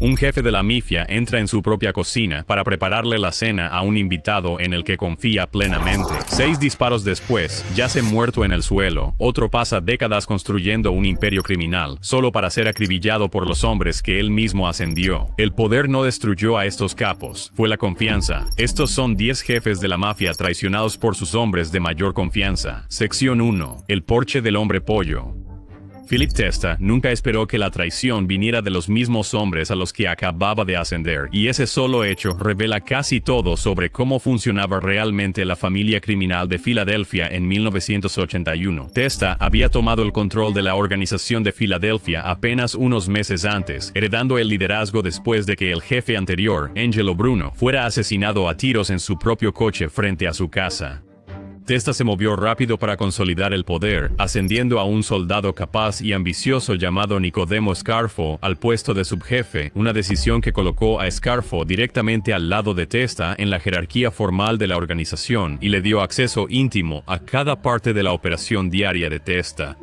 Un jefe de la mafia entra en su propia cocina para prepararle la cena a un invitado en el que confía plenamente. 6 disparos después, yace muerto en el suelo. Otro pasa décadas construyendo un imperio criminal, solo para ser acribillado por los hombres que él mismo ascendió. El poder no destruyó a estos capos, fue la confianza. Estos son 10 jefes de la mafia traicionados por sus hombres de mayor confianza. Sección 1. El porche del hombre pollo. Philip Testa nunca esperó que la traición viniera de los mismos hombres a los que acababa de ascender, y ese solo hecho revela casi todo sobre cómo funcionaba realmente la familia criminal de Filadelfia en 1981. Testa había tomado el control de la organización de Filadelfia apenas unos meses antes, heredando el liderazgo después de que el jefe anterior, Angelo Bruno, fuera asesinado a tiros en su propio coche frente a su casa. Testa se movió rápido para consolidar el poder, ascendiendo a un soldado capaz y ambicioso llamado Nicodemo Scarfo al puesto de subjefe, una decisión que colocó a Scarfo directamente al lado de Testa en la jerarquía formal de la organización y le dio acceso íntimo a cada parte de la operación diaria de Testa.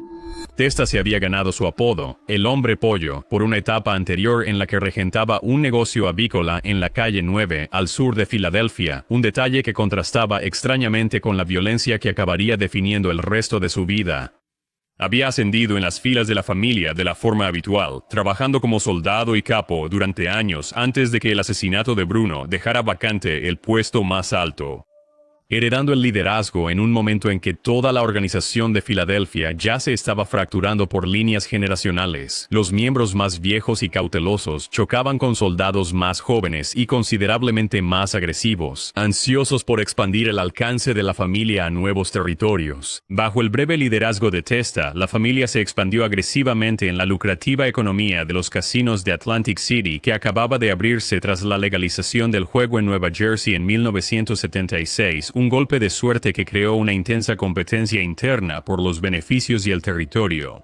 Testa se había ganado su apodo, el Hombre Pollo, por una etapa anterior en la que regentaba un negocio avícola en la calle 9, al sur de Filadelfia, un detalle que contrastaba extrañamente con la violencia que acabaría definiendo el resto de su vida. Había ascendido en las filas de la familia de la forma habitual, trabajando como soldado y capo durante años antes de que el asesinato de Bruno dejara vacante el puesto más alto. Heredando el liderazgo en un momento en que toda la organización de Filadelfia ya se estaba fracturando por líneas generacionales. Los miembros más viejos y cautelosos chocaban con soldados más jóvenes y considerablemente más agresivos, ansiosos por expandir el alcance de la familia a nuevos territorios. Bajo el breve liderazgo de Testa, la familia se expandió agresivamente en la lucrativa economía de los casinos de Atlantic City que acababa de abrirse tras la legalización del juego en Nueva Jersey en 1976. Un golpe de suerte que creó una intensa competencia interna por los beneficios y el territorio.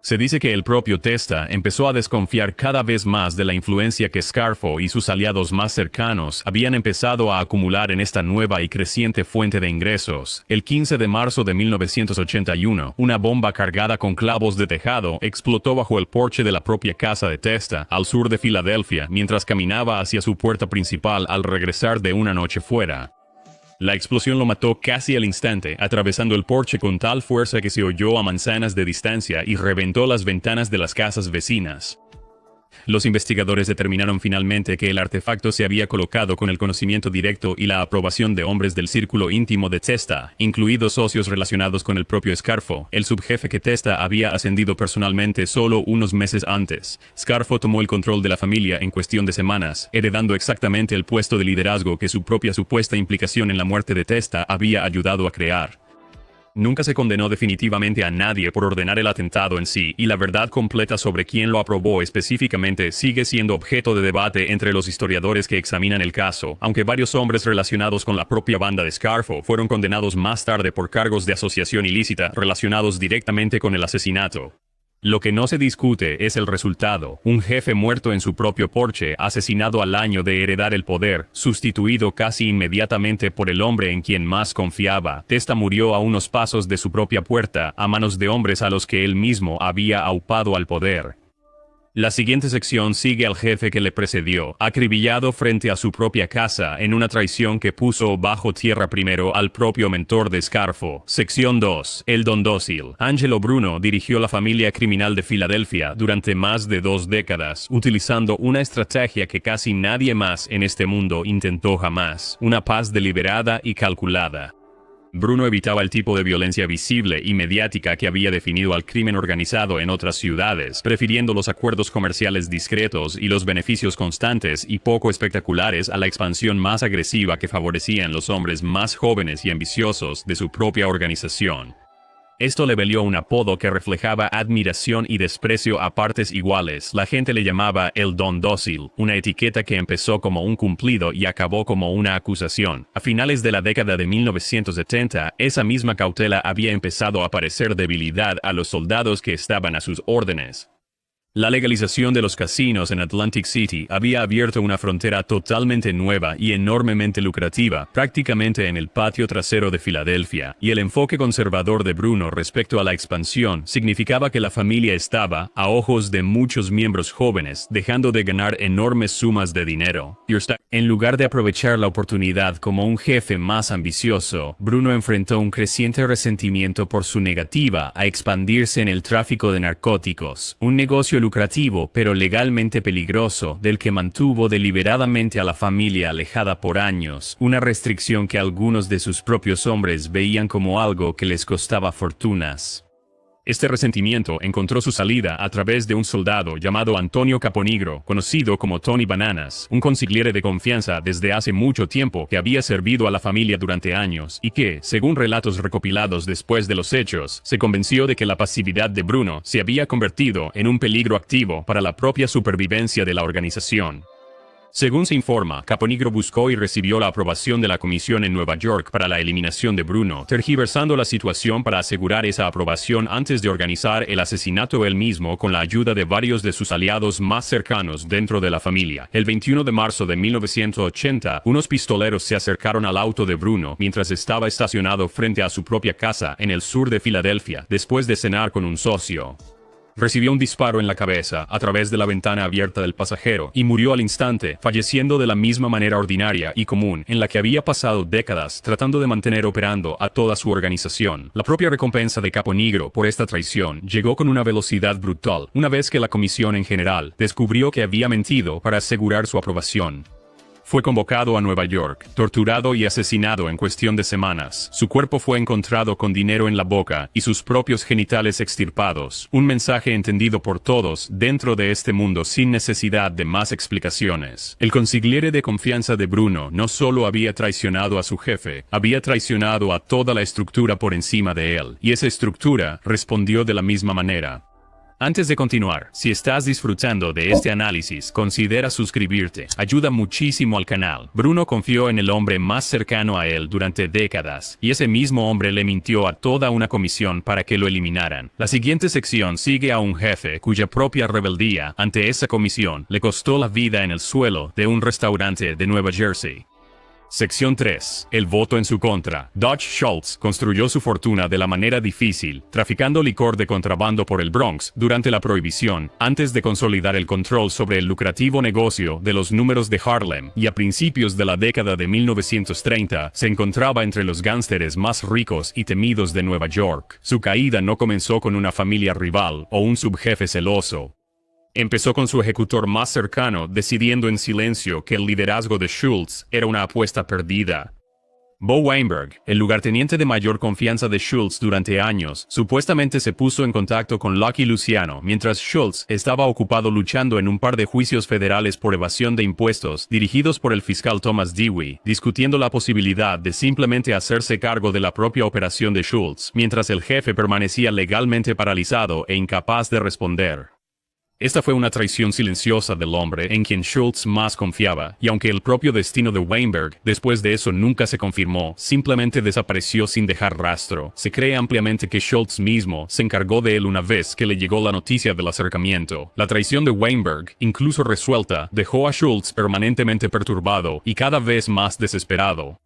Se dice que el propio Testa empezó a desconfiar cada vez más de la influencia que Scarfo y sus aliados más cercanos habían empezado a acumular en esta nueva y creciente fuente de ingresos. El 15 de marzo de 1981, una bomba cargada con clavos de tejado explotó bajo el porche de la propia casa de Testa, al sur de Filadelfia, mientras caminaba hacia su puerta principal al regresar de una noche fuera. La explosión lo mató casi al instante, atravesando el porche con tal fuerza que se oyó a manzanas de distancia y reventó las ventanas de las casas vecinas. Los investigadores determinaron finalmente que el artefacto se había colocado con el conocimiento directo y la aprobación de hombres del círculo íntimo de Testa, incluidos socios relacionados con el propio Scarfo, el subjefe que Testa había ascendido personalmente solo unos meses antes. Scarfo tomó el control de la familia en cuestión de semanas, heredando exactamente el puesto de liderazgo que su propia supuesta implicación en la muerte de Testa había ayudado a crear. Nunca se condenó definitivamente a nadie por ordenar el atentado en sí, y la verdad completa sobre quién lo aprobó específicamente sigue siendo objeto de debate entre los historiadores que examinan el caso, aunque varios hombres relacionados con la propia banda de Scarfo fueron condenados más tarde por cargos de asociación ilícita relacionados directamente con el asesinato. Lo que no se discute es el resultado: un jefe muerto en su propio porche, asesinado al año de heredar el poder, sustituido casi inmediatamente por el hombre en quien más confiaba. Testa murió a unos pasos de su propia puerta, a manos de hombres a los que él mismo había aupado al poder. La siguiente sección sigue al jefe que le precedió, acribillado frente a su propia casa en una traición que puso bajo tierra primero al propio mentor de Scarfo. Sección 2. El Don Dócil. Angelo Bruno dirigió la familia criminal de Filadelfia durante más de 2 décadas, utilizando una estrategia que casi nadie más en este mundo intentó jamás: una paz deliberada y calculada. Bruno evitaba el tipo de violencia visible y mediática que había definido al crimen organizado en otras ciudades, prefiriendo los acuerdos comerciales discretos y los beneficios constantes y poco espectaculares a la expansión más agresiva que favorecían los hombres más jóvenes y ambiciosos de su propia organización. Esto le valió un apodo que reflejaba admiración y desprecio a partes iguales. La gente le llamaba el Don Dócil, una etiqueta que empezó como un cumplido y acabó como una acusación. A finales de la década de 1970, esa misma cautela había empezado a parecer debilidad a los soldados que estaban a sus órdenes. La legalización de los casinos en Atlantic City había abierto una frontera totalmente nueva y enormemente lucrativa, prácticamente en el patio trasero de Filadelfia, y el enfoque conservador de Bruno respecto a la expansión significaba que la familia estaba, a ojos de muchos miembros jóvenes, dejando de ganar enormes sumas de dinero. En lugar de aprovechar la oportunidad como un jefe más ambicioso, Bruno enfrentó un creciente resentimiento por su negativa a expandirse en el tráfico de narcóticos, un negocio lucrativo pero legalmente peligroso, del que mantuvo deliberadamente a la familia alejada por años, una restricción que algunos de sus propios hombres veían como algo que les costaba fortunas. Este resentimiento encontró su salida a través de un soldado llamado Antonio Caponigro, conocido como Tony Bananas, un consigliere de confianza desde hace mucho tiempo que había servido a la familia durante años y que, según relatos recopilados después de los hechos, se convenció de que la pasividad de Bruno se había convertido en un peligro activo para la propia supervivencia de la organización. Según se informa, Caponigro buscó y recibió la aprobación de la comisión en Nueva York para la eliminación de Bruno, tergiversando la situación para asegurar esa aprobación antes de organizar el asesinato él mismo con la ayuda de varios de sus aliados más cercanos dentro de la familia. El 21 de marzo de 1980, unos pistoleros se acercaron al auto de Bruno mientras estaba estacionado frente a su propia casa en el sur de Filadelfia, después de cenar con un socio. Recibió un disparo en la cabeza a través de la ventana abierta del pasajero y murió al instante, falleciendo de la misma manera ordinaria y común en la que había pasado décadas tratando de mantener operando a toda su organización. La propia recompensa de Caponigro por esta traición llegó con una velocidad brutal, una vez que la comisión en general descubrió que había mentido para asegurar su aprobación. Fue convocado a Nueva York, torturado y asesinado en cuestión de semanas. Su cuerpo fue encontrado con dinero en la boca y sus propios genitales extirpados. Un mensaje entendido por todos dentro de este mundo sin necesidad de más explicaciones. El consigliere de confianza de Bruno no solo había traicionado a su jefe, había traicionado a toda la estructura por encima de él, y esa estructura respondió de la misma manera. Antes de continuar, si estás disfrutando de este análisis, considera suscribirte. Ayuda muchísimo al canal. Bruno confió en el hombre más cercano a él durante décadas, y ese mismo hombre le mintió a toda una comisión para que lo eliminaran. La siguiente sección sigue a un jefe cuya propia rebeldía ante esa comisión le costó la vida en el suelo de un restaurante de Nueva Jersey. Sección 3. El voto en su contra. Dodge Schultz construyó su fortuna de la manera difícil, traficando licor de contrabando por el Bronx durante la Prohibición, antes de consolidar el control sobre el lucrativo negocio de los números de Harlem, y a principios de la década de 1930 se encontraba entre los gánsteres más ricos y temidos de Nueva York. Su caída no comenzó con una familia rival o un subjefe celoso. Empezó con su ejecutor más cercano decidiendo en silencio que el liderazgo de Schultz era una apuesta perdida. Bo Weinberg, el lugarteniente de mayor confianza de Schultz durante años, supuestamente se puso en contacto con Lucky Luciano mientras Schultz estaba ocupado luchando en un par de juicios federales por evasión de impuestos dirigidos por el fiscal Thomas Dewey, discutiendo la posibilidad de simplemente hacerse cargo de la propia operación de Schultz, mientras el jefe permanecía legalmente paralizado e incapaz de responder. Esta fue una traición silenciosa del hombre en quien Schultz más confiaba, y aunque el propio destino de Weinberg después de eso nunca se confirmó, simplemente desapareció sin dejar rastro. Se cree ampliamente que Schultz mismo se encargó de él una vez que le llegó la noticia del acercamiento. La traición de Weinberg, incluso resuelta, dejó a Schultz permanentemente perturbado y cada vez más desesperado.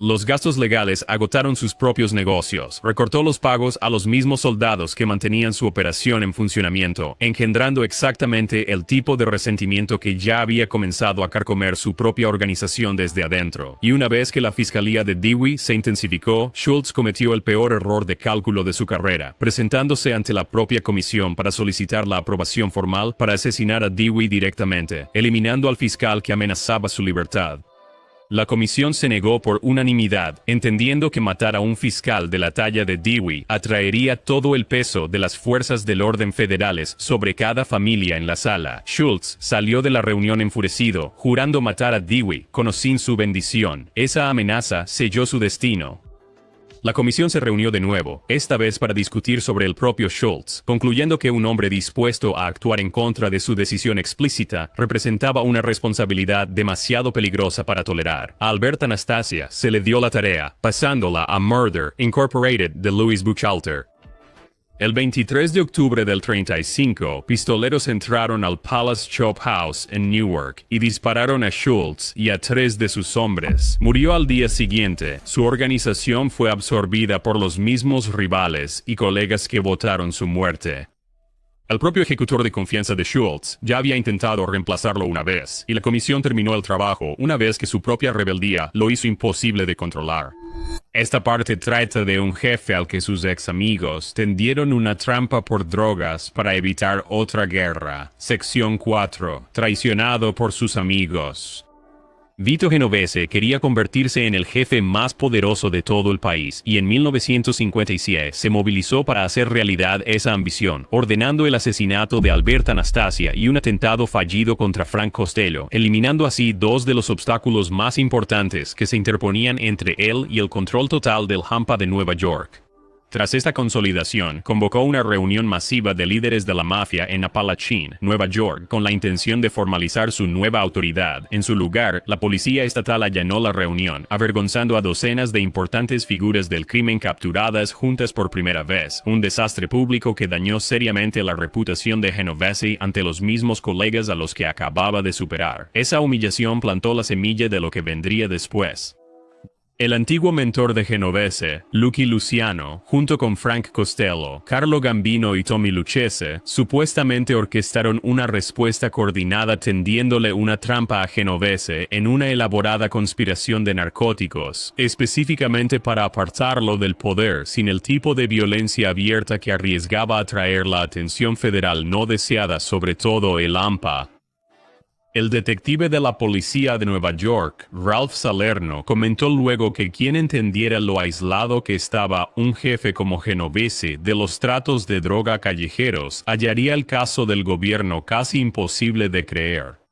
Los gastos legales agotaron sus propios negocios, recortó los pagos a los mismos soldados que mantenían su operación en funcionamiento, engendrando exactamente el tipo de resentimiento que ya había comenzado a carcomer su propia organización desde adentro. Y una vez que la fiscalía de Dewey se intensificó, Schultz cometió el peor error de cálculo de su carrera, presentándose ante la propia comisión para solicitar la aprobación formal para asesinar a Dewey directamente, eliminando al fiscal que amenazaba su libertad. La comisión se negó por unanimidad, entendiendo que matar a un fiscal de la talla de Dewey atraería todo el peso de las fuerzas del orden federales sobre cada familia en la sala. Schultz salió de la reunión enfurecido, jurando matar a Dewey, con o sin su bendición. Esa amenaza selló su destino. La comisión se reunió de nuevo, esta vez para discutir sobre el propio Schultz, concluyendo que un hombre dispuesto a actuar en contra de su decisión explícita representaba una responsabilidad demasiado peligrosa para tolerar. A Albert Anastasia se le dio la tarea, pasándola a Murder, Incorporated de Louis Buchalter. El 23 de octubre del 35, pistoleros entraron al Palace Chop House en Newark y dispararon a Schultz y a 3 de sus hombres. Murió al día siguiente. Su organización fue absorbida por los mismos rivales y colegas que votaron su muerte. El propio ejecutor de confianza de Schultz ya había intentado reemplazarlo una vez, y la comisión terminó el trabajo una vez que su propia rebeldía lo hizo imposible de controlar. Esta parte trata de un jefe al que sus ex amigos tendieron una trampa por drogas para evitar otra guerra. Sección 4. Traicionado por sus amigos. Vito Genovese quería convertirse en el jefe más poderoso de todo el país y en 1956 se movilizó para hacer realidad esa ambición, ordenando el asesinato de Alberta Anastasia y un atentado fallido contra Frank Costello, eliminando así dos de los obstáculos más importantes que se interponían entre él y el control total del Hampa de Nueva York. Tras esta consolidación, convocó una reunión masiva de líderes de la mafia en Apalachine, Nueva York, con la intención de formalizar su nueva autoridad. En su lugar, la policía estatal allanó la reunión, avergonzando a docenas de importantes figuras del crimen capturadas juntas por primera vez, un desastre público que dañó seriamente la reputación de Genovese ante los mismos colegas a los que acababa de superar. Esa humillación plantó la semilla de lo que vendría después. El antiguo mentor de Genovese, Lucky Luciano, junto con Frank Costello, Carlo Gambino y Tommy Lucchese, supuestamente orquestaron una respuesta coordinada tendiéndole una trampa a Genovese en una elaborada conspiración de narcóticos, específicamente para apartarlo del poder sin el tipo de violencia abierta que arriesgaba atraer la atención federal no deseada, sobre todo el AMPA. El detective de la policía de Nueva York, Ralph Salerno, comentó luego que quien entendiera lo aislado que estaba un jefe como Genovese de los tratos de droga callejeros, hallaría el caso del gobierno casi imposible de creer.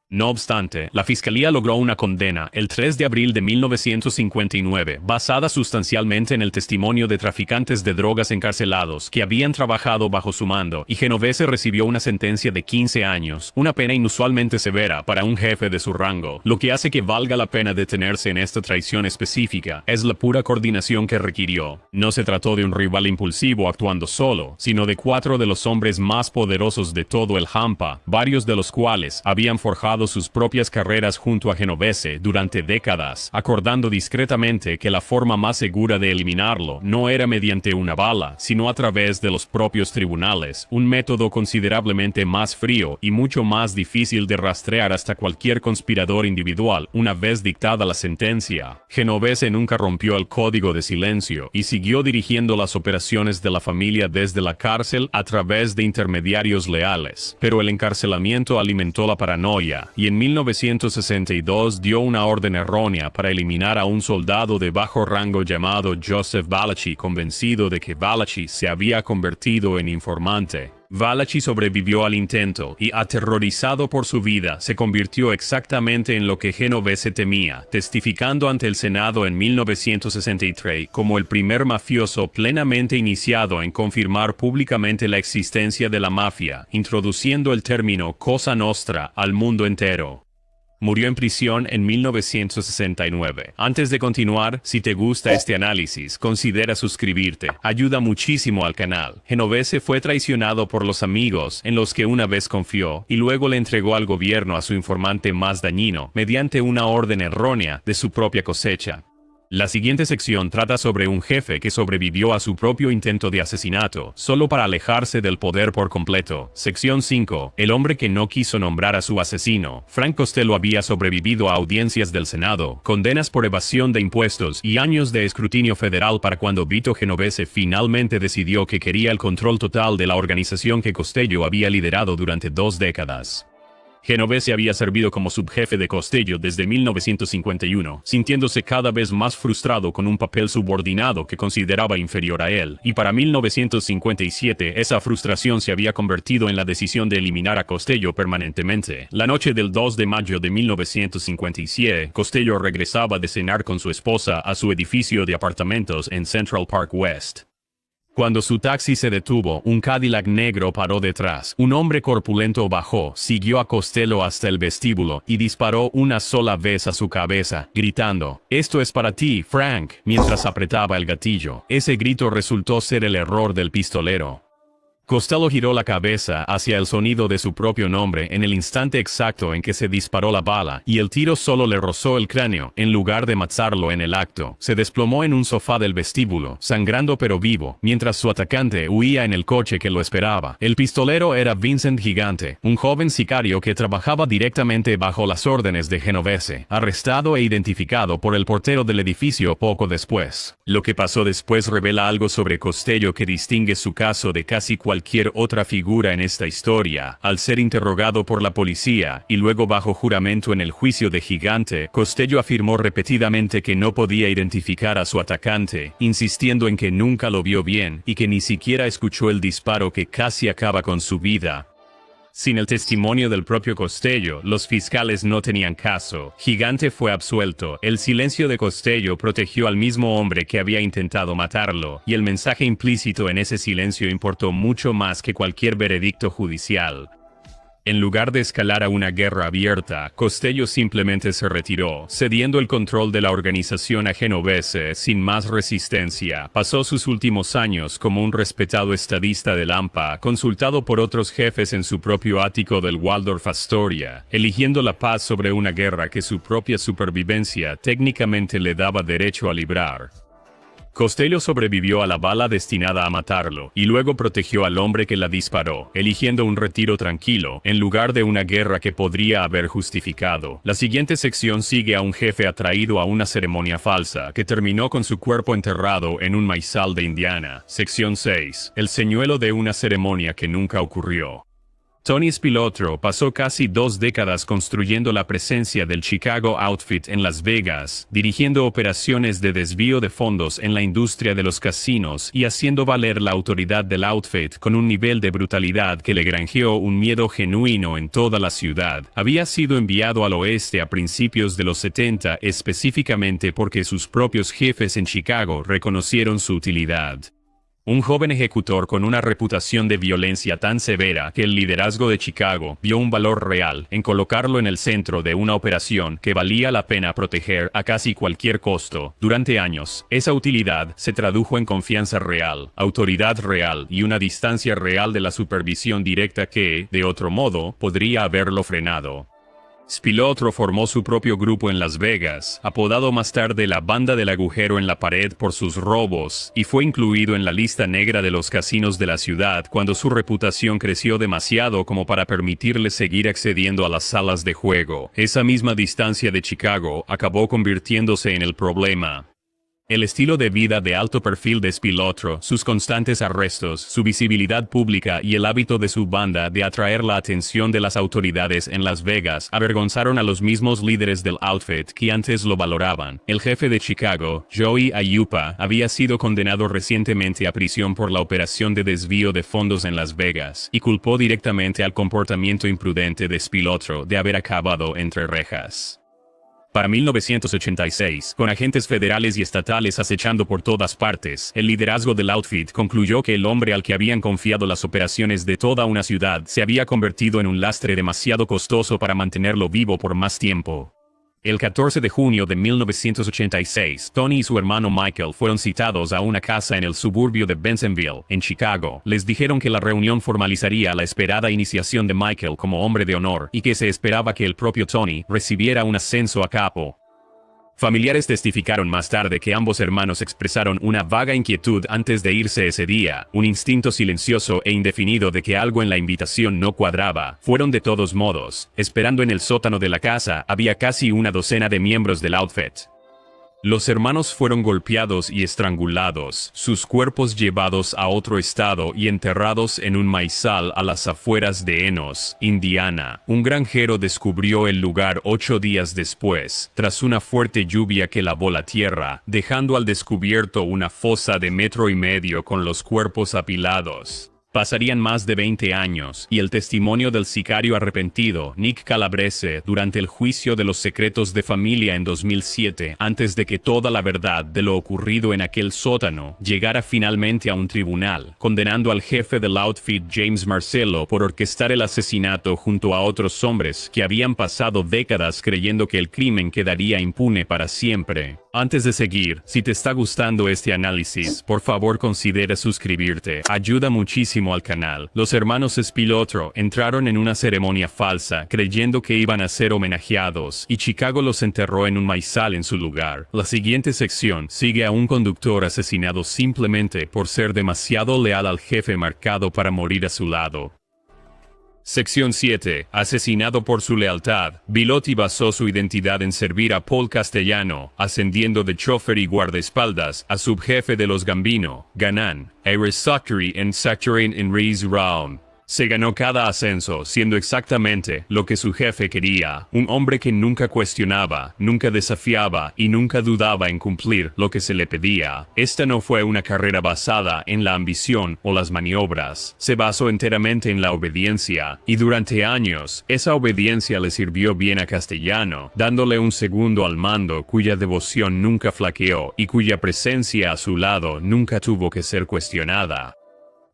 No obstante, la fiscalía logró una condena el 3 de abril de 1959, basada sustancialmente en el testimonio de traficantes de drogas encarcelados que habían trabajado bajo su mando, y Genovese recibió una sentencia de 15 años, una pena inusualmente severa para un jefe de su rango. Lo que hace que valga la pena detenerse en esta traición específica es la pura coordinación que requirió. No se trató de un rival impulsivo actuando solo, sino de 4 de los hombres más poderosos de todo el Hampa, varios de los cuales habían forjado sus propias carreras junto a Genovese durante décadas, acordando discretamente que la forma más segura de eliminarlo no era mediante una bala, sino a través de los propios tribunales, un método considerablemente más frío y mucho más difícil de rastrear hasta cualquier conspirador individual una vez dictada la sentencia. Genovese nunca rompió el código de silencio y siguió dirigiendo las operaciones de la familia desde la cárcel a través de intermediarios leales, pero el encarcelamiento alimentó la paranoia, y en 1962 dio una orden errónea para eliminar a un soldado de bajo rango llamado Joseph Valachi, convencido de que Valachi se había convertido en informante. Valachi sobrevivió al intento y, aterrorizado por su vida, se convirtió exactamente en lo que Genovese temía, testificando ante el Senado en 1963 como el primer mafioso plenamente iniciado en confirmar públicamente la existencia de la mafia, introduciendo el término Cosa Nostra al mundo entero. Murió en prisión en 1969. Antes de continuar, si te gusta este análisis, considera suscribirte. Ayuda muchísimo al canal. Genovese fue traicionado por los amigos en los que una vez confió y luego le entregó al gobierno a su informante más dañino, mediante una orden errónea de su propia cosecha. La siguiente sección trata sobre un jefe que sobrevivió a su propio intento de asesinato, solo para alejarse del poder por completo. Sección 5. El hombre que no quiso nombrar a su asesino. Frank Costello había sobrevivido a audiencias del Senado, condenas por evasión de impuestos y años de escrutinio federal para cuando Vito Genovese finalmente decidió que quería el control total de la organización que Costello había liderado durante 2 décadas. Genovese había servido como subjefe de Costello desde 1951, sintiéndose cada vez más frustrado con un papel subordinado que consideraba inferior a él, y para 1957 esa frustración se había convertido en la decisión de eliminar a Costello permanentemente. La noche del 2 de mayo de 1957, Costello regresaba de cenar con su esposa a su edificio de apartamentos en Central Park West. Cuando su taxi se detuvo, un Cadillac negro paró detrás. Un hombre corpulento bajó, siguió a Costello hasta el vestíbulo y disparó una sola vez a su cabeza, gritando: «Esto es para ti, Frank», mientras apretaba el gatillo. Ese grito resultó ser el error del pistolero. Costello giró la cabeza hacia el sonido de su propio nombre en el instante exacto en que se disparó la bala, y el tiro solo le rozó el cráneo, en lugar de matarlo en el acto. Se desplomó en un sofá del vestíbulo, sangrando pero vivo, mientras su atacante huía en el coche que lo esperaba. El pistolero era Vincent Gigante, un joven sicario que trabajaba directamente bajo las órdenes de Genovese, arrestado e identificado por el portero del edificio poco después. Lo que pasó después revela algo sobre Costello que distingue su caso de casi cualquier otra figura en esta historia. Al ser interrogado por la policía, y luego bajo juramento en el juicio de Gigante, Costello afirmó repetidamente que no podía identificar a su atacante, insistiendo en que nunca lo vio bien, y que ni siquiera escuchó el disparo que casi acaba con su vida. Sin el testimonio del propio Costello, los fiscales no tenían caso. Gigante fue absuelto. El silencio de Costello protegió al mismo hombre que había intentado matarlo, y el mensaje implícito en ese silencio importó mucho más que cualquier veredicto judicial. En lugar de escalar a una guerra abierta, Costello simplemente se retiró, cediendo el control de la organización a Genovese sin más resistencia. Pasó sus últimos años como un respetado estadista del AMPA, consultado por otros jefes en su propio ático del Waldorf Astoria, eligiendo la paz sobre una guerra que su propia supervivencia técnicamente le daba derecho a librar. Costello sobrevivió a la bala destinada a matarlo, y luego protegió al hombre que la disparó, eligiendo un retiro tranquilo, en lugar de una guerra que podría haber justificado. La siguiente sección sigue a un jefe atraído a una ceremonia falsa, que terminó con su cuerpo enterrado en un maizal de Indiana. Sección 6. El señuelo de una ceremonia que nunca ocurrió. Tony Spilotro pasó casi 2 décadas construyendo la presencia del Chicago Outfit en Las Vegas, dirigiendo operaciones de desvío de fondos en la industria de los casinos y haciendo valer la autoridad del outfit con un nivel de brutalidad que le granjeó un miedo genuino en toda la ciudad. Había sido enviado al oeste a principios de los 70 específicamente porque sus propios jefes en Chicago reconocieron su utilidad. Un joven ejecutor con una reputación de violencia tan severa que el liderazgo de Chicago vio un valor real en colocarlo en el centro de una operación que valía la pena proteger a casi cualquier costo. Durante años, esa utilidad se tradujo en confianza real, autoridad real y una distancia real de la supervisión directa que, de otro modo, podría haberlo frenado. Spilotro formó su propio grupo en Las Vegas, apodado más tarde la Banda del Agujero en la Pared por sus robos, y fue incluido en la lista negra de los casinos de la ciudad cuando su reputación creció demasiado como para permitirle seguir accediendo a las salas de juego. Esa misma distancia de Chicago acabó convirtiéndose en el problema. El estilo de vida de alto perfil de Spilotro, sus constantes arrestos, su visibilidad pública y el hábito de su banda de atraer la atención de las autoridades en Las Vegas avergonzaron a los mismos líderes del outfit que antes lo valoraban. El jefe de Chicago, Joey Aiuppa, había sido condenado recientemente a prisión por la operación de desvío de fondos en Las Vegas, y culpó directamente al comportamiento imprudente de Spilotro de haber acabado entre rejas. Para 1986, con agentes federales y estatales acechando por todas partes, el liderazgo del outfit concluyó que el hombre al que habían confiado las operaciones de toda una ciudad se había convertido en un lastre demasiado costoso para mantenerlo vivo por más tiempo. El 14 de junio de 1986, Tony y su hermano Michael fueron citados a una casa en el suburbio de Bensenville, en Chicago. Les dijeron que la reunión formalizaría la esperada iniciación de Michael como hombre de honor, y que se esperaba que el propio Tony recibiera un ascenso a capo. Familiares testificaron más tarde que ambos hermanos expresaron una vaga inquietud antes de irse ese día, un instinto silencioso e indefinido de que algo en la invitación no cuadraba. Fueron de todos modos. Esperando en el sótano de la casa había casi una docena de miembros del outfit. Los hermanos fueron golpeados y estrangulados, sus cuerpos llevados a otro estado y enterrados en un maizal a las afueras de Enos, Indiana. Un granjero descubrió el lugar 8 días después, tras una fuerte lluvia que lavó la tierra, dejando al descubierto una fosa de 1,5 metros con los cuerpos apilados. Pasarían más de 20 años, y el testimonio del sicario arrepentido, Nick Calabrese, durante el juicio de los secretos de familia en 2007, antes de que toda la verdad de lo ocurrido en aquel sótano llegara finalmente a un tribunal, condenando al jefe del outfit James Marcello por orquestar el asesinato junto a otros hombres que habían pasado décadas creyendo que el crimen quedaría impune para siempre. Antes de seguir, si te está gustando este análisis, por favor considera suscribirte, ayuda muchísimo al canal. Los hermanos Spilotro entraron en una ceremonia falsa, creyendo que iban a ser homenajeados, y Chicago los enterró en un maizal en su lugar. La siguiente sección sigue a un conductor asesinado simplemente por ser demasiado leal al jefe marcado para morir a su lado. Sección 7. Asesinado por su lealtad. Bilotti basó su identidad en servir a Paul Castellano, ascendiendo de chofer y guardaespaldas a subjefe de los Gambino, Ganan, Arisockery en Saturn in Rees Round. Se ganó cada ascenso siendo exactamente lo que su jefe quería, un hombre que nunca cuestionaba, nunca desafiaba y nunca dudaba en cumplir lo que se le pedía. Esta no fue una carrera basada en la ambición o las maniobras, se basó enteramente en la obediencia, y durante años, esa obediencia le sirvió bien a Castellano, dándole un segundo al mando cuya devoción nunca flaqueó y cuya presencia a su lado nunca tuvo que ser cuestionada.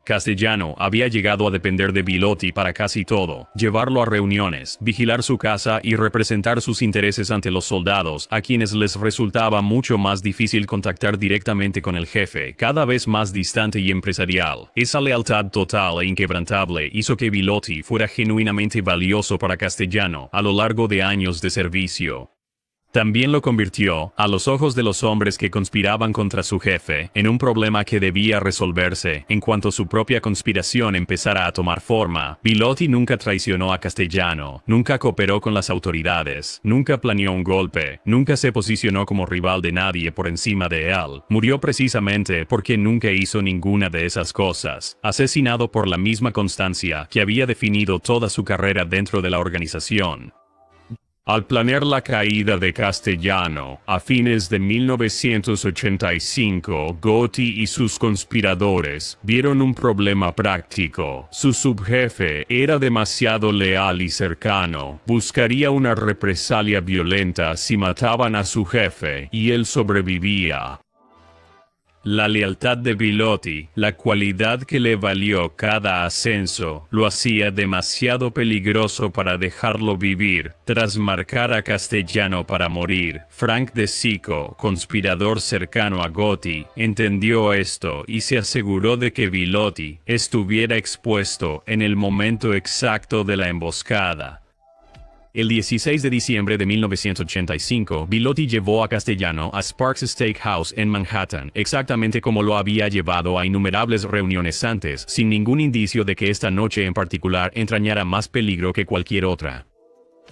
Castellano había llegado a depender de Bilotti para casi todo, llevarlo a reuniones, vigilar su casa y representar sus intereses ante los soldados, a quienes les resultaba mucho más difícil contactar directamente con el jefe, cada vez más distante y empresarial. Esa lealtad total e inquebrantable hizo que Bilotti fuera genuinamente valioso para Castellano a lo largo de años de servicio. También lo convirtió, a los ojos de los hombres que conspiraban contra su jefe, en un problema que debía resolverse en cuanto su propia conspiración empezara a tomar forma. Bilotti nunca traicionó a Castellano, nunca cooperó con las autoridades, nunca planeó un golpe, nunca se posicionó como rival de nadie por encima de él. Murió precisamente porque nunca hizo ninguna de esas cosas, asesinado por la misma constancia que había definido toda su carrera dentro de la organización. Al planear la caída de Castellano, a fines de 1985, Gotti y sus conspiradores vieron un problema práctico. Su subjefe era demasiado leal y cercano, buscaría una represalia violenta si mataban a su jefe, y él sobrevivía. La lealtad de Bilotti, la cualidad que le valió cada ascenso, lo hacía demasiado peligroso para dejarlo vivir. Tras marcar a Castellano para morir, Frank De Sico, conspirador cercano a Gotti, entendió esto y se aseguró de que Bilotti estuviera expuesto en el momento exacto de la emboscada. El 16 de diciembre de 1985, Bilotti llevó a Castellano a Sparks Steakhouse en Manhattan, exactamente como lo había llevado a innumerables reuniones antes, sin ningún indicio de que esta noche en particular entrañara más peligro que cualquier otra.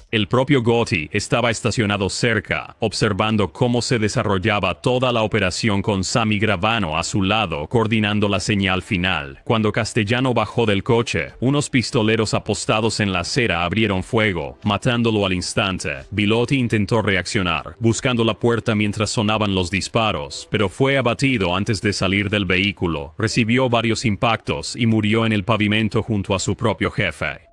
El propio Gotti estaba estacionado cerca, observando cómo se desarrollaba toda la operación con Sammy Gravano a su lado, coordinando la señal final. Cuando Castellano bajó del coche, unos pistoleros apostados en la acera abrieron fuego, matándolo al instante. Bilotti intentó reaccionar, buscando la puerta mientras sonaban los disparos, pero fue abatido antes de salir del vehículo. Recibió varios impactos y murió en el pavimento junto a su propio jefe.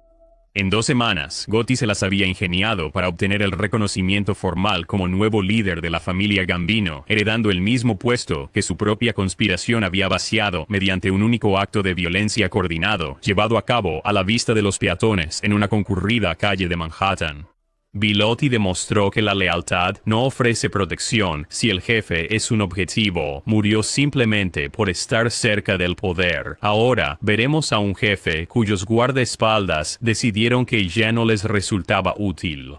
En 2 semanas, Gotti se las había ingeniado para obtener el reconocimiento formal como nuevo líder de la familia Gambino, heredando el mismo puesto que su propia conspiración había vaciado mediante un único acto de violencia coordinado, llevado a cabo a la vista de los peatones en una concurrida calle de Manhattan. Bilotti demostró que la lealtad no ofrece protección si el jefe es un objetivo. Murió simplemente por estar cerca del poder. Ahora veremos a un jefe cuyos guardaespaldas decidieron que ya no les resultaba útil.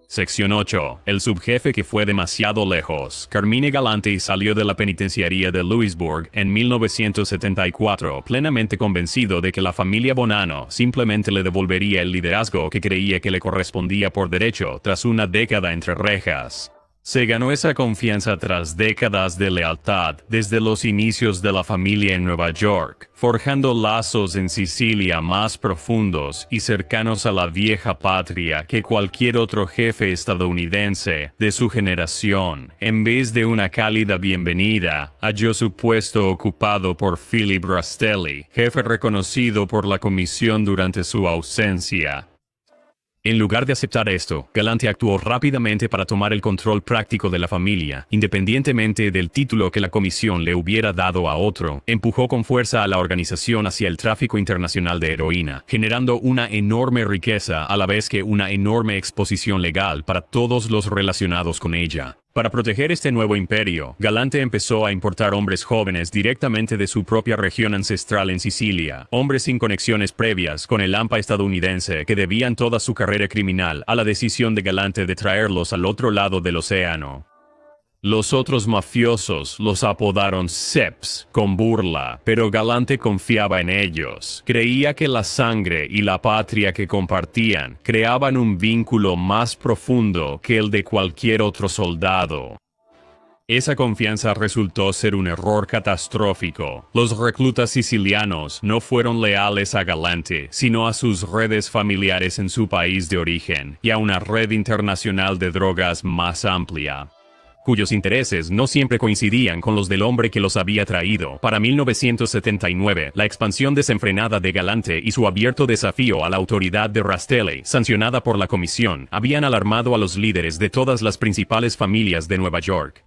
Sección 8. El subjefe que fue demasiado lejos. Carmine Galante salió de la penitenciaría de Lewisburg en 1974, plenamente convencido de que la familia Bonanno simplemente le devolvería el liderazgo que creía que le correspondía por derecho tras una década entre rejas. Se ganó esa confianza tras décadas de lealtad desde los inicios de la familia en Nueva York, forjando lazos en Sicilia más profundos y cercanos a la vieja patria que cualquier otro jefe estadounidense de su generación. En vez de una cálida bienvenida, halló su puesto ocupado por Philip Rastelli, jefe reconocido por la comisión durante su ausencia. En lugar de aceptar esto, Galante actuó rápidamente para tomar el control práctico de la familia, independientemente del título que la comisión le hubiera dado a otro. Empujó con fuerza a la organización hacia el tráfico internacional de heroína, generando una enorme riqueza a la vez que una enorme exposición legal para todos los relacionados con ella. Para proteger este nuevo imperio, Galante empezó a importar hombres jóvenes directamente de su propia región ancestral en Sicilia, hombres sin conexiones previas con el AMPA estadounidense que debían toda su carrera criminal a la decisión de Galante de traerlos al otro lado del océano. Los otros mafiosos los apodaron Seps con burla, pero Galante confiaba en ellos. Creía que la sangre y la patria que compartían creaban un vínculo más profundo que el de cualquier otro soldado. Esa confianza resultó ser un error catastrófico. Los reclutas sicilianos no fueron leales a Galante, sino a sus redes familiares en su país de origen y a una red internacional de drogas más amplia, cuyos intereses no siempre coincidían con los del hombre que los había traído. Para 1979, la expansión desenfrenada de Galante y su abierto desafío a la autoridad de Rastelli, sancionada por la comisión, habían alarmado a los líderes de todas las principales familias de Nueva York.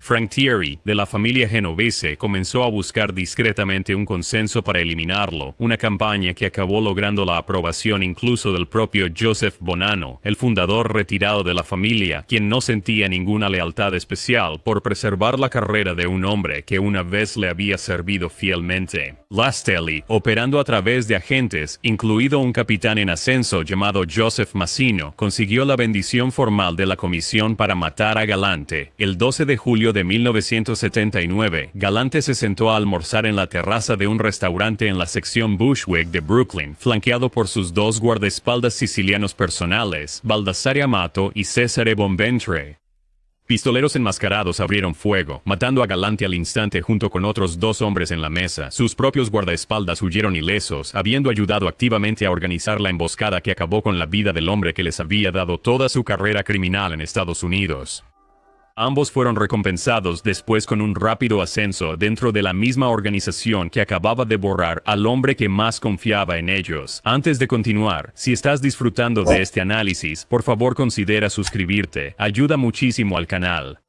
Frank Thierry, de la familia genovese, comenzó a buscar discretamente un consenso para eliminarlo, una campaña que acabó logrando la aprobación incluso del propio Joseph Bonanno, el fundador retirado de la familia, quien no sentía ninguna lealtad especial por preservar la carrera de un hombre que una vez le había servido fielmente. Rastelli, operando a través de agentes, incluido un capitán en ascenso llamado Joseph Massino, consiguió la bendición formal de la comisión para matar a Galante. El 12 de julio de 1979, Galante se sentó a almorzar en la terraza de un restaurante en la sección Bushwick de Brooklyn, flanqueado por sus dos guardaespaldas sicilianos personales, Baldassare Amato y Cesare Bonventre. Pistoleros enmascarados abrieron fuego, matando a Galante al instante junto con otros dos hombres en la mesa. Sus propios guardaespaldas huyeron ilesos, habiendo ayudado activamente a organizar la emboscada que acabó con la vida del hombre que les había dado toda su carrera criminal en Estados Unidos. Ambos fueron recompensados después con un rápido ascenso dentro de la misma organización que acababa de borrar al hombre que más confiaba en ellos. Antes de continuar, si estás disfrutando de este análisis, por favor considera suscribirte, ayuda muchísimo al canal.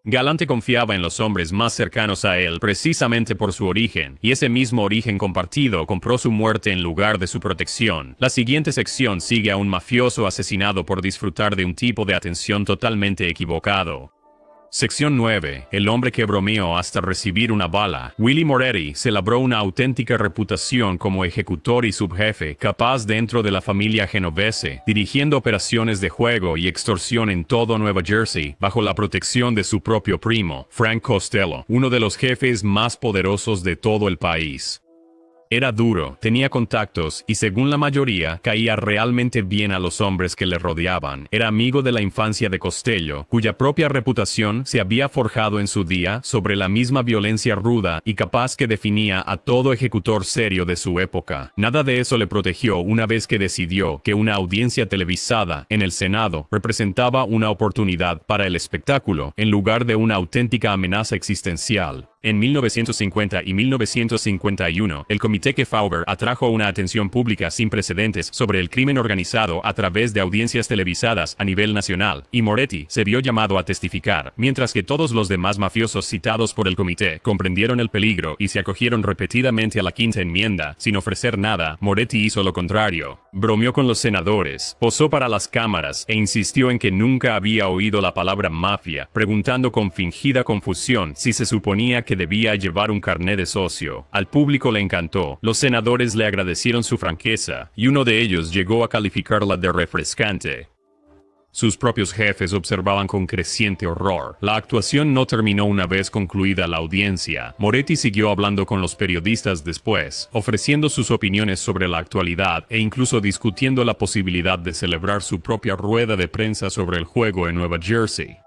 Galante confiaba en los hombres más cercanos a él precisamente por su origen, y ese mismo origen compartido compró su muerte en lugar de su protección. La siguiente sección sigue a un mafioso asesinado por disfrutar de un tipo de atención totalmente equivocado. Sección 9. El hombre que bromeó hasta recibir una bala. Willie Moretti se labró una auténtica reputación como ejecutor y subjefe, capaz dentro de la familia genovese, dirigiendo operaciones de juego y extorsión en todo Nueva Jersey, bajo la protección de su propio primo, Frank Costello, uno de los jefes más poderosos de todo el país. Era duro, tenía contactos y según la mayoría, caía realmente bien a los hombres que le rodeaban. Era amigo de la infancia de Costello, cuya propia reputación se había forjado en su día sobre la misma violencia ruda y capaz que definía a todo ejecutor serio de su época. Nada de eso le protegió una vez que decidió que una audiencia televisada en el Senado representaba una oportunidad para el espectáculo, en lugar de una auténtica amenaza existencial. En 1950 y 1951, el Comité Kefauver atrajo una atención pública sin precedentes sobre el crimen organizado a través de audiencias televisadas a nivel nacional, y Moretti se vio llamado a testificar, mientras que todos los demás mafiosos citados por el comité comprendieron el peligro y se acogieron repetidamente a la Quinta Enmienda. Sin ofrecer nada, Moretti hizo lo contrario. Bromeó con los senadores, posó para las cámaras e insistió en que nunca había oído la palabra mafia, preguntando con fingida confusión si se suponía que debía llevar un carné de socio. Al público le encantó, los senadores le agradecieron su franqueza, y uno de ellos llegó a calificarla de refrescante. Sus propios jefes observaban con creciente horror. La actuación no terminó una vez concluida la audiencia. Moretti siguió hablando con los periodistas después, ofreciendo sus opiniones sobre la actualidad e incluso discutiendo la posibilidad de celebrar su propia rueda de prensa sobre el juego en Nueva Jersey.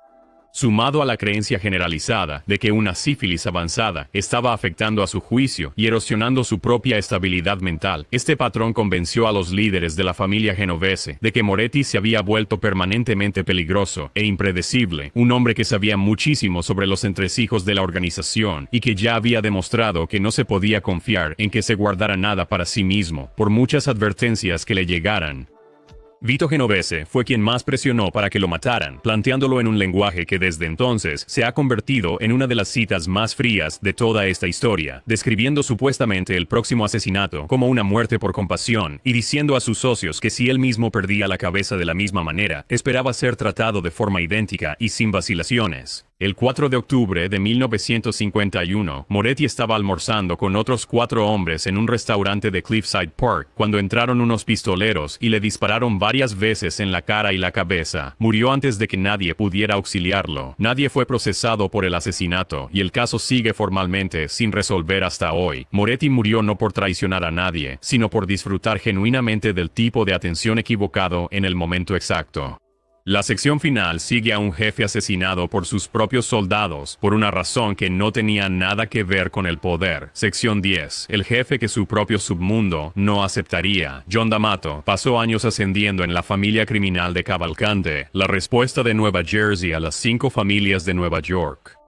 Sumado a la creencia generalizada de que una sífilis avanzada estaba afectando a su juicio y erosionando su propia estabilidad mental, este patrón convenció a los líderes de la familia genovese de que Moretti se había vuelto permanentemente peligroso e impredecible, un hombre que sabía muchísimo sobre los entresijos de la organización y que ya había demostrado que no se podía confiar en que se guardara nada para sí mismo, por muchas advertencias que le llegaran. Vito Genovese fue quien más presionó para que lo mataran, planteándolo en un lenguaje que desde entonces se ha convertido en una de las citas más frías de toda esta historia, describiendo supuestamente el próximo asesinato como una muerte por compasión y diciendo a sus socios que si él mismo perdía la cabeza de la misma manera, esperaba ser tratado de forma idéntica y sin vacilaciones. El 4 de octubre de 1951, Moretti estaba almorzando con otros 4 hombres en un restaurante de Cliffside Park cuando entraron unos pistoleros y le dispararon varias veces en la cara y la cabeza. Murió antes de que nadie pudiera auxiliarlo. Nadie fue procesado por el asesinato y el caso sigue formalmente sin resolver hasta hoy. Moretti murió no por traicionar a nadie, sino por disfrutar genuinamente del tipo de atención equivocado en el momento exacto. La sección final sigue a un jefe asesinado por sus propios soldados, por una razón que no tenía nada que ver con el poder. Sección 10. El jefe que su propio submundo no aceptaría. John D'Amato pasó años ascendiendo en la familia criminal de Cavalcante, la respuesta de Nueva Jersey a las 5 familias de Nueva York.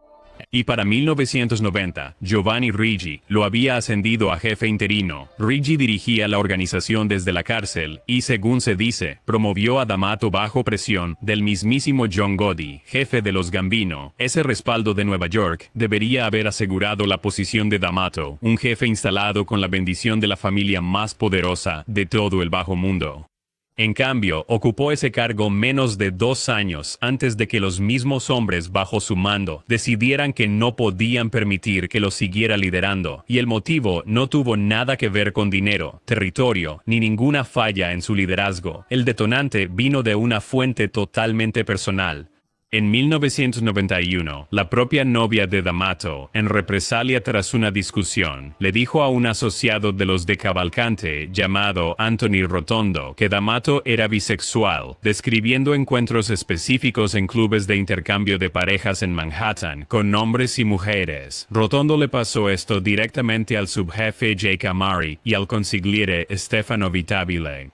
Y para 1990, Giovanni Ricci lo había ascendido a jefe interino. Ricci dirigía la organización desde la cárcel y, según se dice, promovió a D'Amato bajo presión del mismísimo John Gotti, jefe de los Gambino. Ese respaldo de Nueva York debería haber asegurado la posición de D'Amato, un jefe instalado con la bendición de la familia más poderosa de todo el bajo mundo. En cambio, ocupó ese cargo menos de 2 años antes de que los mismos hombres bajo su mando decidieran que no podían permitir que lo siguiera liderando, y el motivo no tuvo nada que ver con dinero, territorio, ni ninguna falla en su liderazgo. El detonante vino de una fuente totalmente personal. En 1991, la propia novia de D'Amato, en represalia tras una discusión, le dijo a un asociado de los de Cavalcante llamado Anthony Rotondo que D'Amato era bisexual, describiendo encuentros específicos en clubes de intercambio de parejas en Manhattan con hombres y mujeres. Rotondo le pasó esto directamente al subjefe Jake Amari y al consigliere Stefano Vitabile.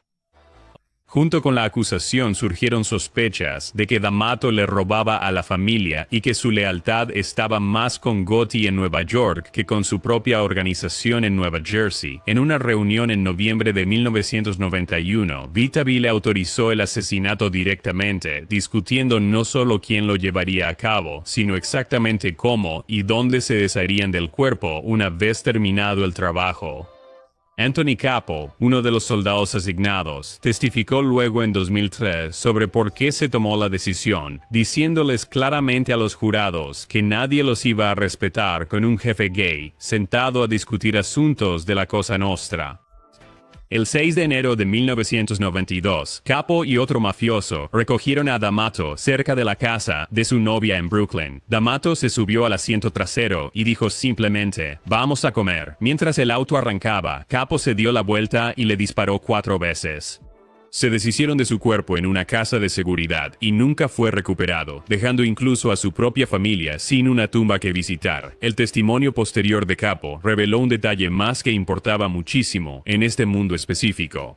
Junto con la acusación surgieron sospechas de que D'Amato le robaba a la familia y que su lealtad estaba más con Gotti en Nueva York que con su propia organización en Nueva Jersey. En una reunión en noviembre de 1991, Vitabile autorizó el asesinato directamente, discutiendo no solo quién lo llevaría a cabo, sino exactamente cómo y dónde se desharían del cuerpo una vez terminado el trabajo. Anthony Capo, uno de los soldados asignados, testificó luego en 2003 sobre por qué se tomó la decisión, diciéndoles claramente a los jurados que nadie los iba a respetar con un jefe gay, sentado a discutir asuntos de la Cosa Nostra. El 6 de enero de 1992, Capo y otro mafioso recogieron a D'Amato cerca de la casa de su novia en Brooklyn. D'Amato se subió al asiento trasero y dijo simplemente, "Vamos a comer". Mientras el auto arrancaba, Capo se dio la vuelta y le disparó 4 veces. Se deshicieron de su cuerpo en una casa de seguridad y nunca fue recuperado, dejando incluso a su propia familia sin una tumba que visitar. El testimonio posterior de Capo reveló un detalle más que importaba muchísimo en este mundo específico.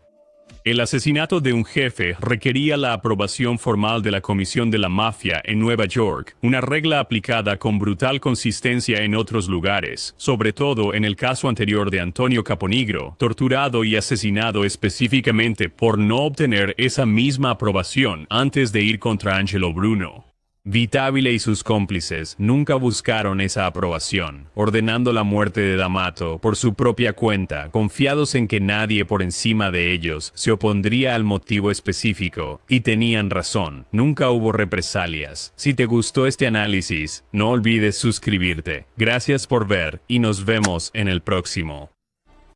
El asesinato de un jefe requería la aprobación formal de la Comisión de la Mafia en Nueva York, una regla aplicada con brutal consistencia en otros lugares, sobre todo en el caso anterior de Antonio Caponigro, torturado y asesinado específicamente por no obtener esa misma aprobación antes de ir contra Angelo Bruno. Vitabile y sus cómplices nunca buscaron esa aprobación, ordenando la muerte de D'Amato por su propia cuenta, confiados en que nadie por encima de ellos se opondría al motivo específico, y tenían razón, nunca hubo represalias. Si te gustó este análisis, no olvides suscribirte. Gracias por ver, y nos vemos en el próximo.